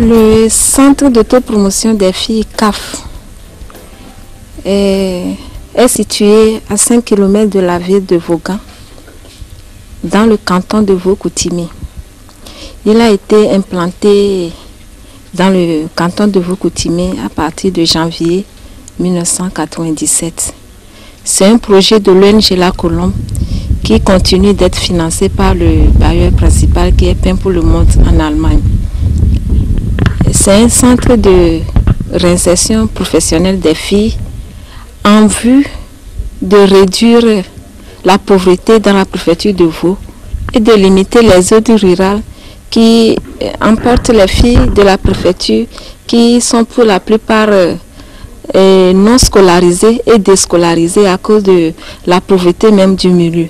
Le centre d'autopromotion des filles CAF est situé à 5 km de la ville de Vaughan, dans le canton de Vaud-Coutimi. Il a été implanté dans le canton de Vaud-Coutimi à partir de janvier 1997. C'est un projet de l'ONG La Colombe qui continue d'être financé par le bailleur principal qui est Pain pour le Monde en Allemagne. C'est un centre de réinsertion professionnelle des filles en vue de réduire la pauvreté dans la préfecture de Vaud et de limiter les zones rurales qui emportent les filles de la préfecture qui sont pour la plupart non scolarisées et déscolarisées à cause de la pauvreté même du milieu.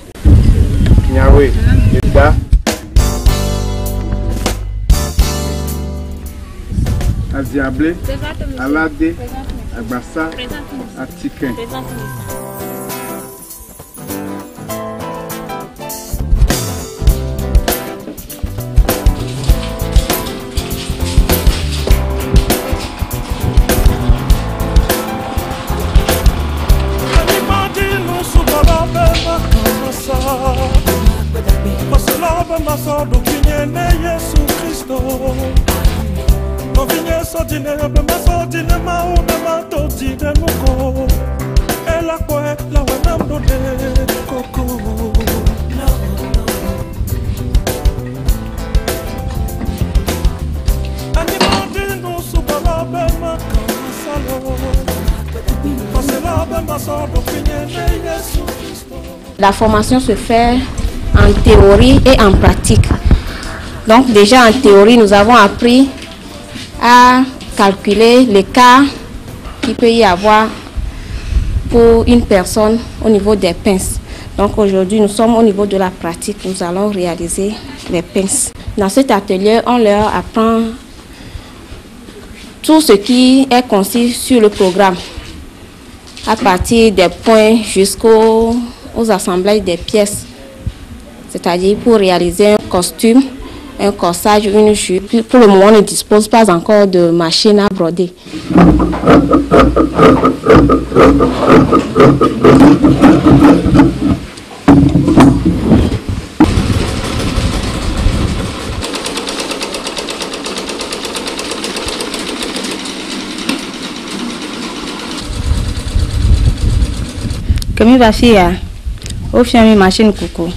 Aziablé, Alade, Agbassa, Atiken. La formation se fait en théorie et en pratique. Donc déjà en théorie, nous avons appris à calculer les cas qu'il peut y avoir pour une personne au niveau des pinces. Donc aujourd'hui, nous sommes au niveau de la pratique. Nous allons réaliser les pinces. Dans cet atelier, on leur apprend tout ce qui est concis sur le programme, à partir des points jusqu'aux assemblages des pièces, c'est-à-dire pour réaliser un costume, un corsage, une jupe. Pour le moment, on ne dispose pas encore de machine à broder. Comme va faire au fur et à mesure machine coucou.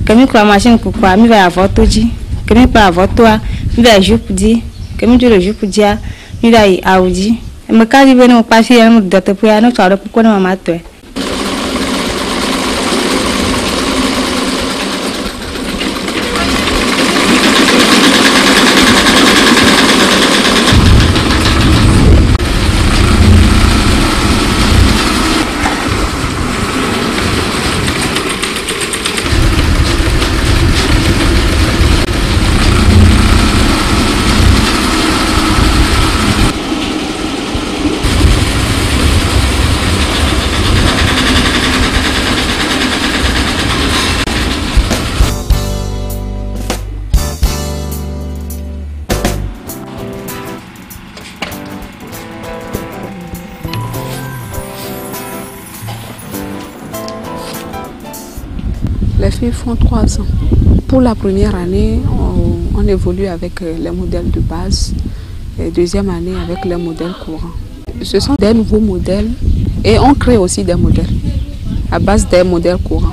Comme la machine coucou, mi va avoir tout dit. Comme pas avoir toi, mi va jupe dit. Comme tu le jupe dit, mi va y audi. Me casi venons passer un de te pour un autre pour qu'on m'a tué. Les filles font 3 ans. Pour la première année, on évolue avec les modèles de base. Et deuxième année, avec les modèles courants. Ce sont des nouveaux modèles et on crée aussi des modèles à base des modèles courants.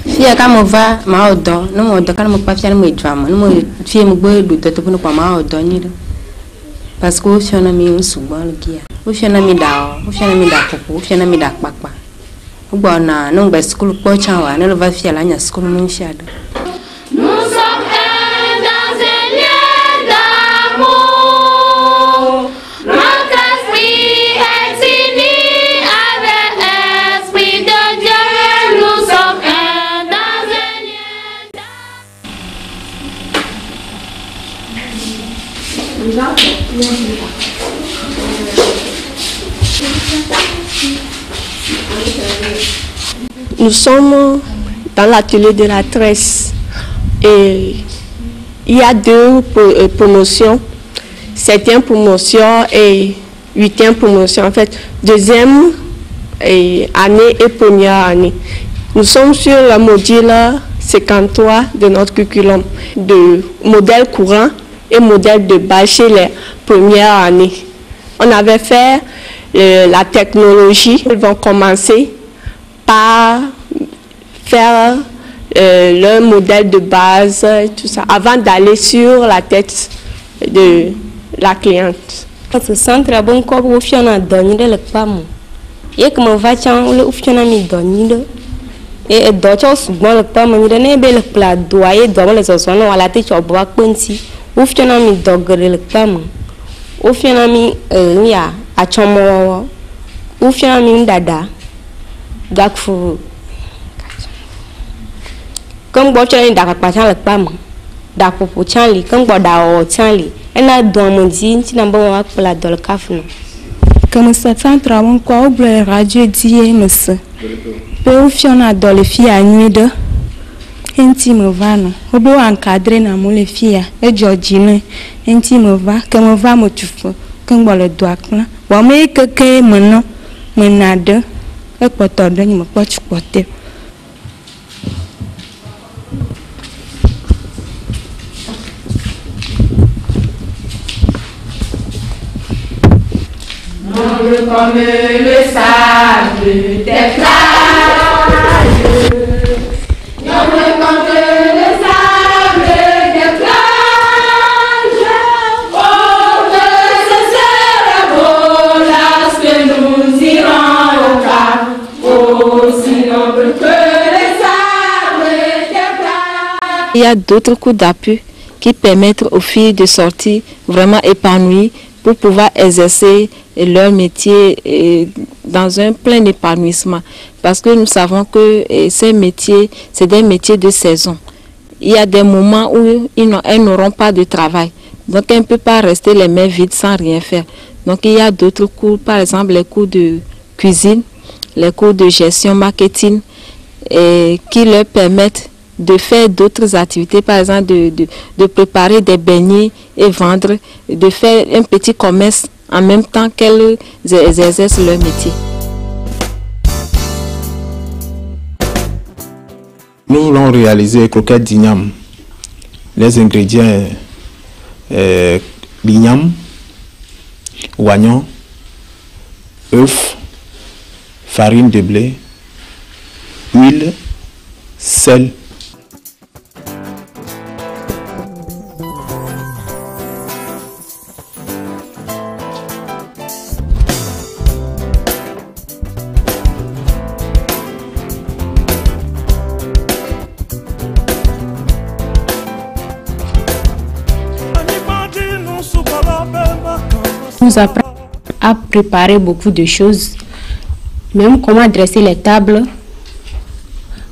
Fia kama va maodo no modo kana mupafia no drama no mo fia mugbo do to no kwa maodo ni parce que o fia na mi nsugbo lukia o fia na mi da koko o fia na mi da kpakpa ugbo na no ngba school po chanwa no va fia la nya school no nshado. Nous sommes un dans un lien d'amour. Nous sommes dans l'atelier de la tresse et il y a deux promotions, 7e promotion et 8e promotion, en fait, 2e année et première année. Nous sommes sur le module 53 de notre curriculum de modèle courant et modèle de base chez les premières années. On avait fait la technologie. Ils vont commencer par faire leur modèle de base, tout ça, avant d'aller sur la tête de la cliente. Ce centre a bon corps au fiona donné le pam. Et comme va tiens le fiona mi donné et d'autres souvent le pam mi donné bel plat doyer dans les zones à la tête au bois quincy. Au fiona mi dogre le pam. Au fiona mi ya a chomo. Au fiona mi dada. Dakfu. Comme bon tiens d'accord le pam. D'accord pour tiens li comme bon dao tiens li. Elle a donné si n'importe quoi la dans le café. Comme ça centre à mon quoi ou radio dit monsieur. Peu fiona dans les filles à nuit de. Intime va non. Au beau encadré na mon les filles et Georgine. Intime va comme va me tufu. Comme bon le doigt là. Bon mais que maintenant menade. Et pas tordre ni me pas tu porter. Comme le sable des plages, noble comme le sable des plages, oh que ce sera beau lorsque nous irons au Cap, aussi noble que le sable des plages. Il y a d'autres coups d'appui qui permettent aux filles de sortir vraiment épanouies pour pouvoir exercer leur métier dans un plein épanouissement. Parce que nous savons que ces métiers, c'est des métiers de saison. Il y a des moments où elles n'auront pas de travail. Donc elles ne peuvent pas rester les mains vides sans rien faire. Donc il y a d'autres cours, par exemple les cours de cuisine, les cours de gestion marketing, qui leur permettent de faire d'autres activités, par exemple de préparer des beignets et vendre, de faire un petit commerce en même temps qu'elles exercent leur métier. Nous voulons réaliser croquettes d'igname. Les ingrédients l'igname, oignon, œuf, farine de blé, huile, sel. Nous apprend à préparer beaucoup de choses, même comment dresser les tables,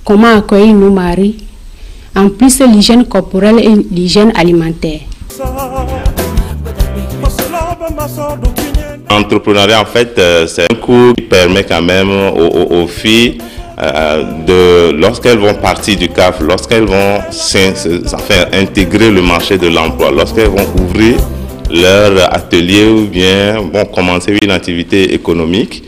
comment accueillir nos maris, en plus l'hygiène corporelle et l'hygiène alimentaire. L'entrepreneuriat, en fait, c'est un cours qui permet quand même aux filles lorsqu'elles vont partir du CAF, lorsqu'elles vont intégrer le marché de l'emploi, lorsqu'elles vont ouvrir leur atelier ou bien commencer une activité économique,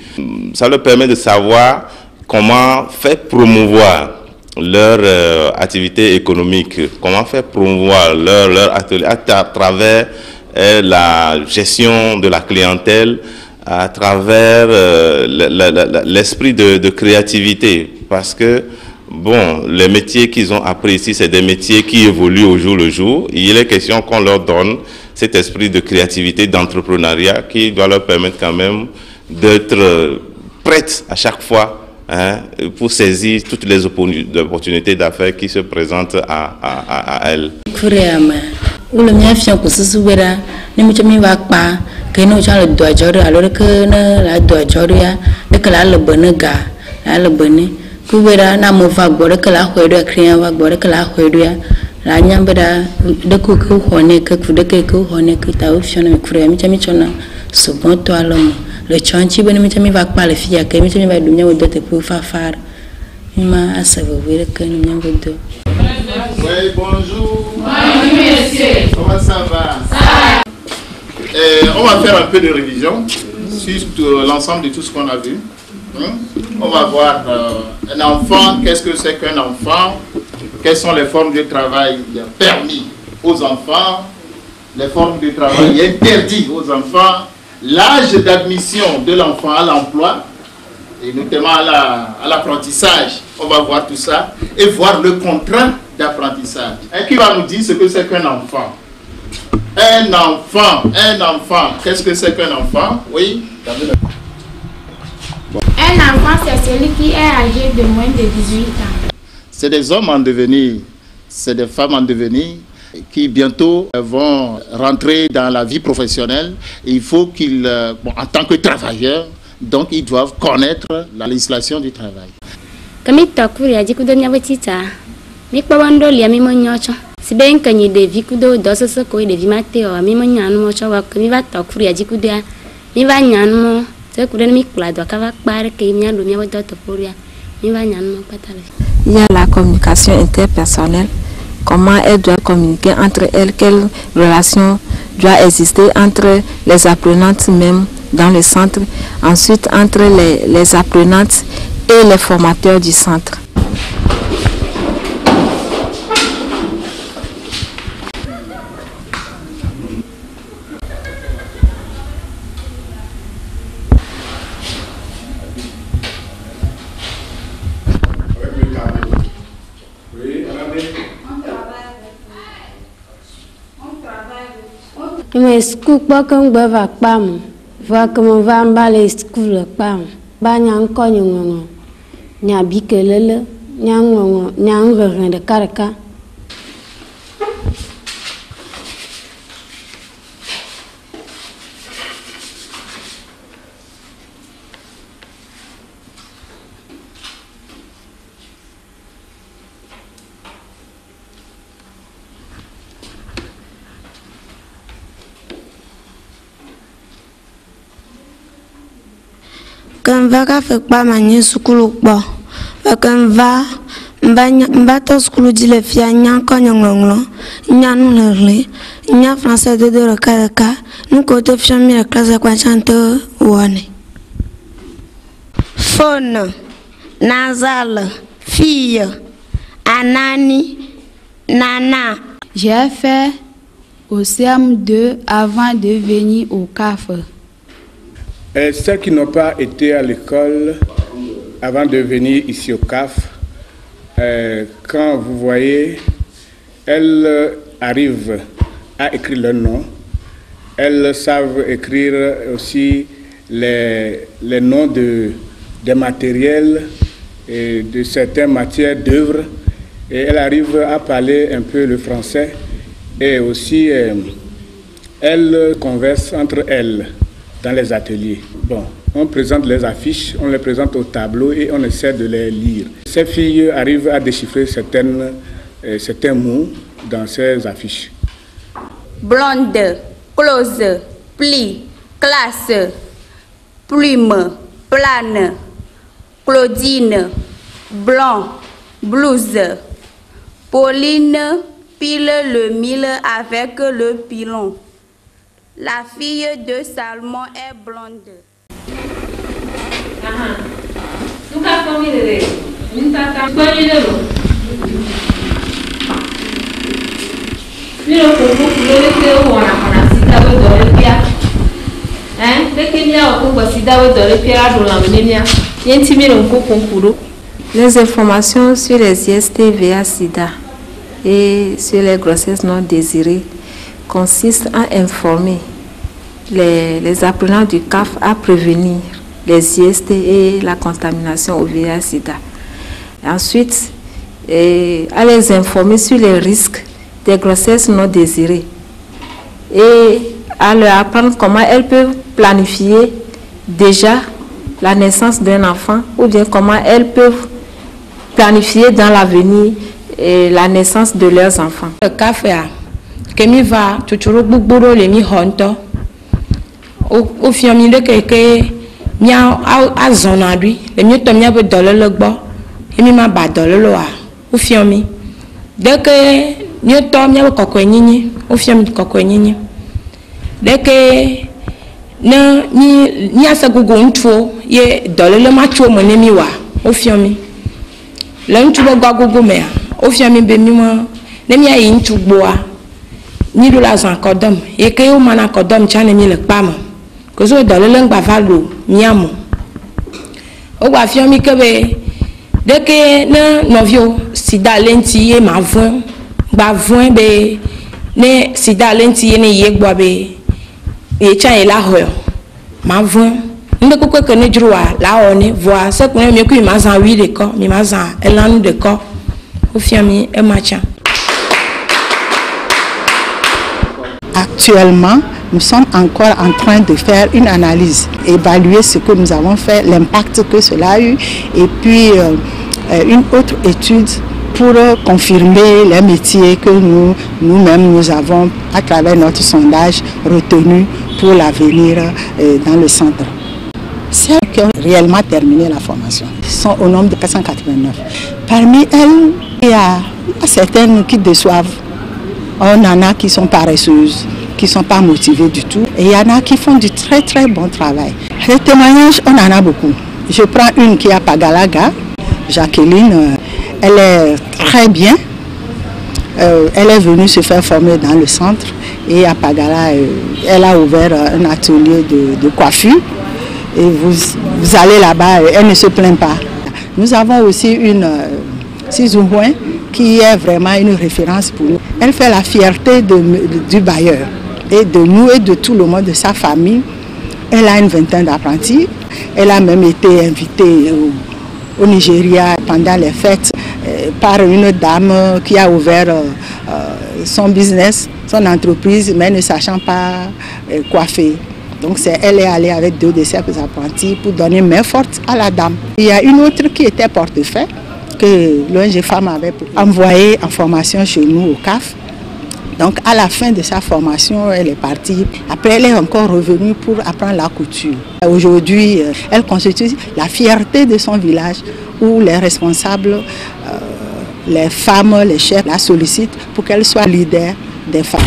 ça leur permet de savoir comment faire promouvoir leur activité économique, comment faire promouvoir leur atelier à travers la gestion de la clientèle, à travers l'esprit de créativité, parce que les métiers qu'ils ont appris ici, c'est des métiers qui évoluent au jour le jour. Il est question qu'on leur donne cet esprit de créativité, d'entrepreneuriat qui doit leur permettre quand même d'être prêtes à chaque fois pour saisir toutes les opportunités d'affaires qui se présentent à elles. la nyambra de kuku hone que ku de que hone que ta option me kure mi chami chona second to alom le chanchi bene mi chami va pas le fia que mi chami va dumia o dote pour faire mi ma asava vere que mi nyambo do. Oui, bonjour. Bonjour monsieur. Comment ça va? Ça va. On va faire un peu de révision sur l'ensemble de tout ce qu'on a vu. On va voir un enfant, qu'est-ce que c'est qu'un enfant, quelles sont les formes de travail permis aux enfants, les formes de travail interdites aux enfants, l'âge d'admission de l'enfant à l'emploi, et notamment à l'apprentissage. On va voir tout ça et voir le contrat d'apprentissage. Et qui va nous dire ce que c'est qu'un enfant? Un enfant. Qu'est-ce que c'est qu'un enfant? Oui. Un enfant, c'est celui qui est âgé de moins de 18 ans. C'est des hommes en devenir, c'est des femmes en devenir qui bientôt vont rentrer dans la vie professionnelle. Et il faut qu'ils, en tant que travailleurs, donc ils doivent connaître la législation du travail. Si bien que ni de vie kudo dosa se koi de vie mateo mi mo nyanu mo chawa que mi va ta kuri aji kudia mi va nyanu mo se kuden mi kula do kava kpare ke mi ando mi va ta kuria mi va nyanu mo patale. Il y a la communication interpersonnelle, comment elle doit communiquer entre elles, quelle relation doit exister entre les apprenantes même dans le centre, ensuite entre les apprenantes et les formateurs du centre. Mais school pas comme va pas voir comment va emballer school pas ba nyang ko nyongo nya bikelele nyang nyang de karaka. Quand va ka fait pas manier sukulu ba quand va mba to sukulu di le fia nya ko nyonglo nya nu le nya français de ka nous côté fia mi la classe kwa chante wone phone nasal fille anani nana. J'ai fait au CM2 avant de venir au CAF. Et ceux qui n'ont pas été à l'école avant de venir ici au CAF, quand vous voyez, elles arrivent à écrire leur nom. Elles savent écrire aussi les noms des matériels et de certaines matières d'œuvre. Et elles arrivent à parler un peu le français. Et aussi, elles conversent entre elles dans les ateliers. Bon, on présente les affiches, on les présente au tableau et on essaie de les lire. Ces filles arrivent à déchiffrer certains mots dans ces affiches. Blonde, close, pli, classe, plume, plane, Claudine, blanc, blouse, Pauline, pile le mille avec le pilon. La fille de Salmon est blonde. Les informations sur les IST VIH/SIDA et sur les grossesses non désirées consistent à informer les apprenants du CAF à prévenir les IST et la contamination au VIH/SIDA. Ensuite, à les informer sur les risques des grossesses non désirées et à leur apprendre comment elles peuvent planifier déjà la naissance d'un enfant ou bien comment elles peuvent planifier dans l'avenir la naissance de leurs enfants. Le café, que mi va, tu trouves beaucoup de mi honto. Au fur et à mesure que mia a zona lui, le mieux to mia be dollar le gbo, et mi ma ba dollar lo a. Au fur et à mesure. Dès que mieux to mia be koko nyinyi, au fur et à mesure koko nyinyi. Dès que na ni asa gugu ntwo ye dollar le ma two mo ne mi wa. Au fur et à mesure. Le ntwo be gwa gugu me a. Au fur et à mesure be mi mo ne mi a yi ntwo gbo a. Ni do la zan kodom, et que o mana kodom chane mi le pam. Que je dans le langue bavalo, miamo. Au bas fiami que dès que novio sida lenti et ma voix, bavoin be ne sida lenti et ne yegwa be et tient et la heur. Ma voix, ne quoi que ne droit la on voit ce qu'on mieux que ma zan oui de corps, mi ma zan elan de corps. Au fiami et machin. Actuellement, nous sommes encore en train de faire une analyse, évaluer ce que nous avons fait, l'impact que cela a eu, et puis une autre étude pour confirmer les métiers que nous-mêmes nous avons, à travers notre sondage, retenus pour l'avenir dans le centre. Celles qui ont réellement terminé la formation sont au nombre de 489. Parmi elles, il y a certaines qui déçoivent. On en a qui sont paresseuses, qui ne sont pas motivés du tout. Et il y en a qui font du très très bon travail. Les témoignages, on en a beaucoup. Je prends une qui est à Pagalaga, Jacqueline, elle est très bien. Elle est venue se faire former dans le centre et à Pagala, elle a ouvert un atelier de coiffure. Et vous allez là-bas, elle ne se plaint pas. Nous avons aussi une Sizouhouin qui est vraiment une référence pour nous. Elle fait la fierté du bailleur et de nous et de tout le monde, de sa famille. Elle a une vingtaine d'apprentis. Elle a même été invitée au Nigeria pendant les fêtes par une dame qui a ouvert son business, son entreprise, mais ne sachant pas coiffer. Donc elle est allée avec 2 de ses apprentis pour donner main forte à la dame. Il y a une autre qui était portefeuille que l'ONG Femmes avait envoyé en formation chez nous au CAF. Donc à la fin de sa formation, elle est partie. Après, elle est encore revenue pour apprendre la couture. Aujourd'hui, elle constitue la fierté de son village où les responsables, les femmes, les chefs la sollicitent pour qu'elle soit leader des femmes.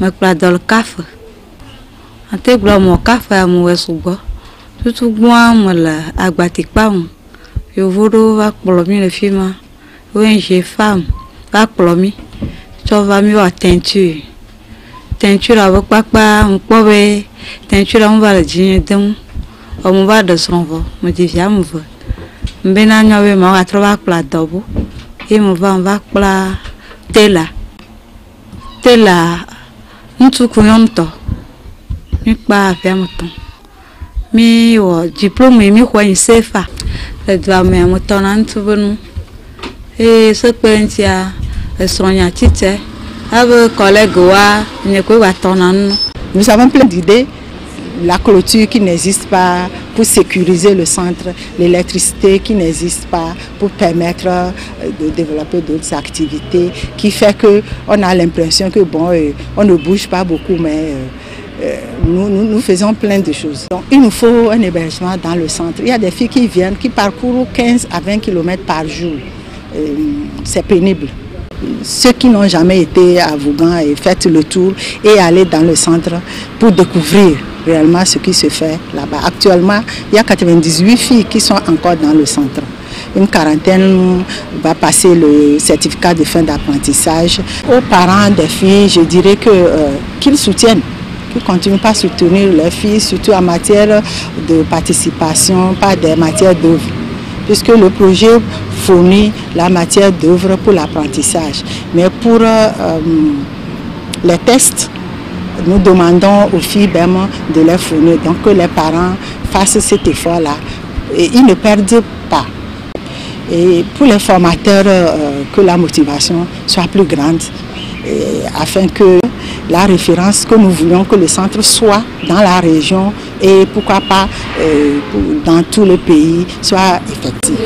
Me kpla dans le café. Ante gblɔ mo café amu esugbɔ. Tutu gbɔa me le agbatikpa me. Yovo ɖewo va kplɔ mi le fi ma. ONG Femme va kplɔ mi. Tsɔ va mi wɔ teinture. Teinture abe kpakpa ŋkpɔ be teinture mu va le dzinye dem. Ɔmu va ɖe srɔ̃vɔ. Me dzi via me ve. Mbena nyɔ be ma trɔ va kpla dɔbo. Ye me va kpla tela. Tela ŋutsu kunyɔnutɔ mi kpa avia me tɔ mi wɔ diplôme mi xɔ anyi sefa le dua me me tɔ na ŋutsu be nu eye sekpe ŋutia esrɔ̃nya tsitse abe collègue wa nye koe va tɔ na nu. Nous avons plein d'idées. La clôture qui n'existe pas pour sécuriser le centre, l'électricité qui n'existe pas pour permettre de développer d'autres activités, qui fait qu'on a l'impression que bon, on ne bouge pas beaucoup, mais nous faisons plein de choses. Donc il nous faut un hébergement dans le centre. Il y a des filles qui viennent, qui parcourent 15 à 20 km par jour. C'est pénible. Ceux qui n'ont jamais été à Vougan, faites le tour et allez dans le centre pour découvrir réellement ce qui se fait là-bas. Actuellement, il y a 98 filles qui sont encore dans le centre. Une quarantaine va passer le certificat de fin d'apprentissage. Aux parents des filles, je dirais qu'ils soutiennent, qu'ils continuent pas à soutenir leurs filles, surtout en matière de participation, pas des matières d'œuvre. Puisque le projet fournit la matière d'œuvre pour l'apprentissage. Mais pour les tests, nous demandons aux filles de les fournir. Donc que les parents fassent cet effort-là. Et ils ne perdent pas. et pour les formateurs que la motivation soit plus grande afin que la référence que nous voulons que le centre soit dans la région et pourquoi pas dans tout le pays soit effective.